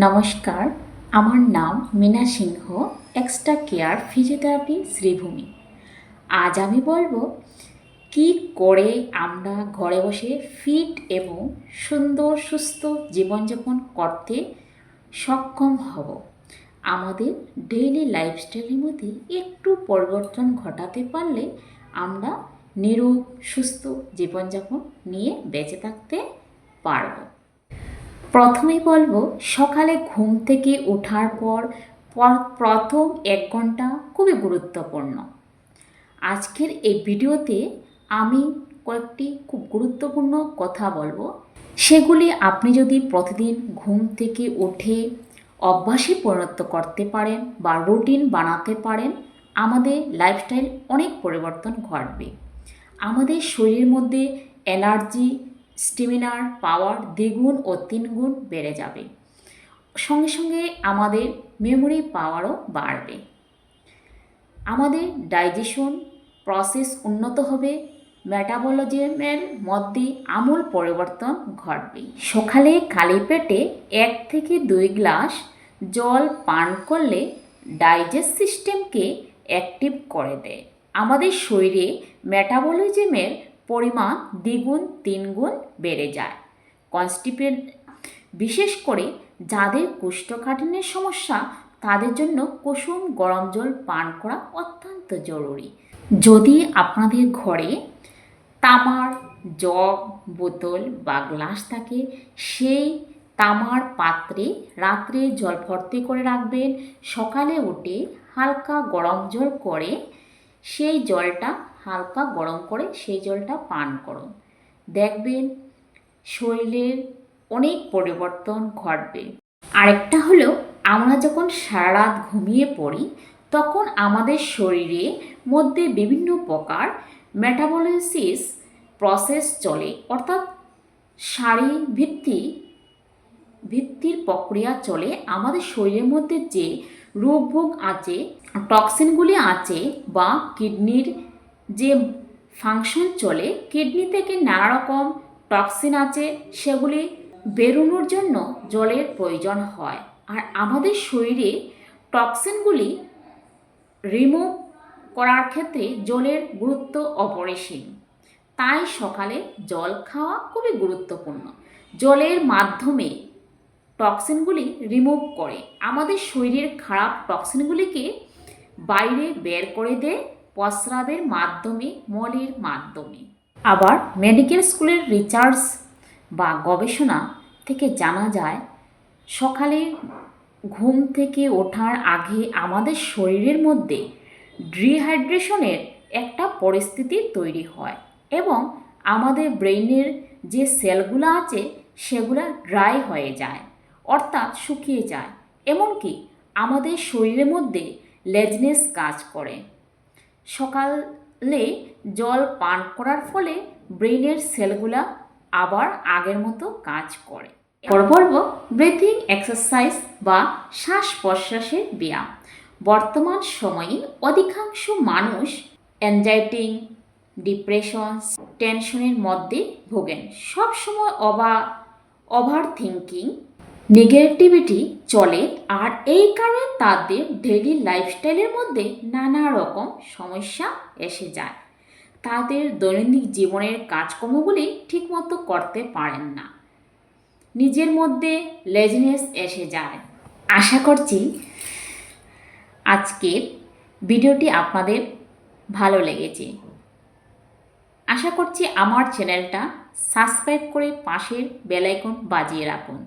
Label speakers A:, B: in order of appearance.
A: নমস্কার, আমার নাম মীনা সিংহ, এক্সট্রা কেয়ার ফিজিওথেরাপি শ্রীভূমি। আজ আমি বলবো কি করে আমরা ঘরে বসে ফিট এবং সুন্দর সুস্থ জীবনযাপন করতে সক্ষম হব। আমাদের ডেইলি লাইফস্টাইলের মধ্যে একটু পরিবর্তন ঘটাতে পারলে আমরা নিরোগ সুস্থ জীবনযাপন নিয়ে বেঁচে থাকতে পারব। প্রথমেই বলবো, সকালে ঘুম থেকে ওঠার পর প্রথম 1 ঘন্টা খুবই গুরুত্বপূর্ণ। আজকের এই ভিডিওতে আমি কয়েকটি খুব গুরুত্বপূর্ণ কথা বলবো। সেগুলি আপনি যদি প্রতিদিন ঘুম থেকে উঠে অভ্যাসে পরিণত করতে পারেন বা রুটিন বানাতে পারেন, আমাদের লাইফস্টাইল অনেক পরিবর্তন ঘটবে। আমাদের শরীরের মধ্যে এনার্জি, স্টেমিনার, পাওয়ার দ্বিগুণ ও 3 গুণ বেড়ে যাবে। সঙ্গে সঙ্গে আমাদের মেমোরি পাওয়ারও বাড়বে। আমাদের ডাইজেশন প্রসেস উন্নত হবে, মেটাবলিজমের মধ্যে আমূল পরিবর্তন ঘটবে। সকালে খালি পেটে 1 থেকে 2 গ্লাস জল পান করলে ডাইজেস্ট সিস্টেমকে অ্যাক্টিভ করে দেয়। আমাদের শরীরে মেটাবলিজমের পরিমাণ 2-3 গুণ বেড়ে যায়। কনস্টিপেশন, বিশেষ করে যাদের কোষ্ঠকাঠিন্যের সমস্যা, তাদের জন্য কুসুম গরম জল পান করা অত্যন্ত জরুরি। যদি আপনাদের ঘরে তামার জগ, বোতল বা গ্লাস থাকে, সেই তামার পাত্রে রাত্রে জল ভর্তি করে রাখবেন। সকালে উঠে হালকা গরম জল করে সেই জলটা সেই জলটা পান করুন। দেখবেন শরীরের অনেক পরিবর্তন ঘটবে। আরেকটা হলো, আমরা যখন সারা রাত ঘুমিয়ে পড়ি, তখন আমাদের শরীরের মধ্যে বিভিন্ন প্রকার মেটাবলিসিস প্রসেস চলে, অর্থাৎ ভিত্তির প্রক্রিয়া চলে। আমাদের শরীরের মধ্যে যে রোগভোগ আছে, টক্সিনগুলি আছে, বা কিডনির যে ফাংশন চলে, কিডনি থেকে নানা রকম টক্সিন আছে, সেগুলি বেরোনোর জন্য জলের প্রয়োজন হয়। আর আমাদের শরীরে টক্সিনগুলি রিমুভ করার ক্ষেত্রে জলের গুরুত্ব অপরিসীম। তাই সকালে জল খাওয়া খুবই গুরুত্বপূর্ণ। জলের মাধ্যমে টক্সিনগুলি রিমুভ করে, আমাদের শরীরের খারাপ টক্সিনগুলিকে বাইরে বের করে দেয় প্রস্রাবের মাধ্যমে, মলের মাধ্যমে। আবার মেডিকেল স্কুলের রিসার্চ বা গবেষণা থেকে জানা যায়, সকালে ঘুম থেকে ওঠার আগে আমাদের শরীরের মধ্যে ডিহাইড্রেশনের একটা পরিস্থিতি তৈরি হয় এবং আমাদের ব্রেইনের যে সেলগুলো আছে সেগুলো ড্রাই হয়ে যায়, অর্থাৎ শুকিয়ে যায়। এমনকি আমাদের শরীরের মধ্যে লেজনেস কাজ করে। সকালে জল পান করার ফলে ব্রেইনের সেলগুলা আবার আগের মতো কাজ করে। এরপর বলবো ব্রিথিং এক্সারসাইজ বা শ্বাস প্রশ্বাসের ব্যায়াম। বর্তমান সময়ে অধিকাংশ মানুষ অ্যাংজাইটি, ডিপ্রেশন, টেনশনের মধ্যে ভোগেন। সবসময় ওভার থিঙ্কিং, নেগেটিভিটি চলে, আর এই কারণে তাদের ডেইলি লাইফস্টাইলের মধ্যে নানা রকম সমস্যা এসে যায়। তাদের দৈনন্দিন জীবনের কাজকর্মগুলি ঠিকমতো করতে পারেন না, নিজের মধ্যে লেজিনেস এসে যায়। আশা করছি আজকের ভিডিওটি আপনাদের ভালো লেগেছে। আশা করছি আমার চ্যানেলটা সাবস্ক্রাইব করে পাশের বেল আইকন বাজিয়ে রাখুন।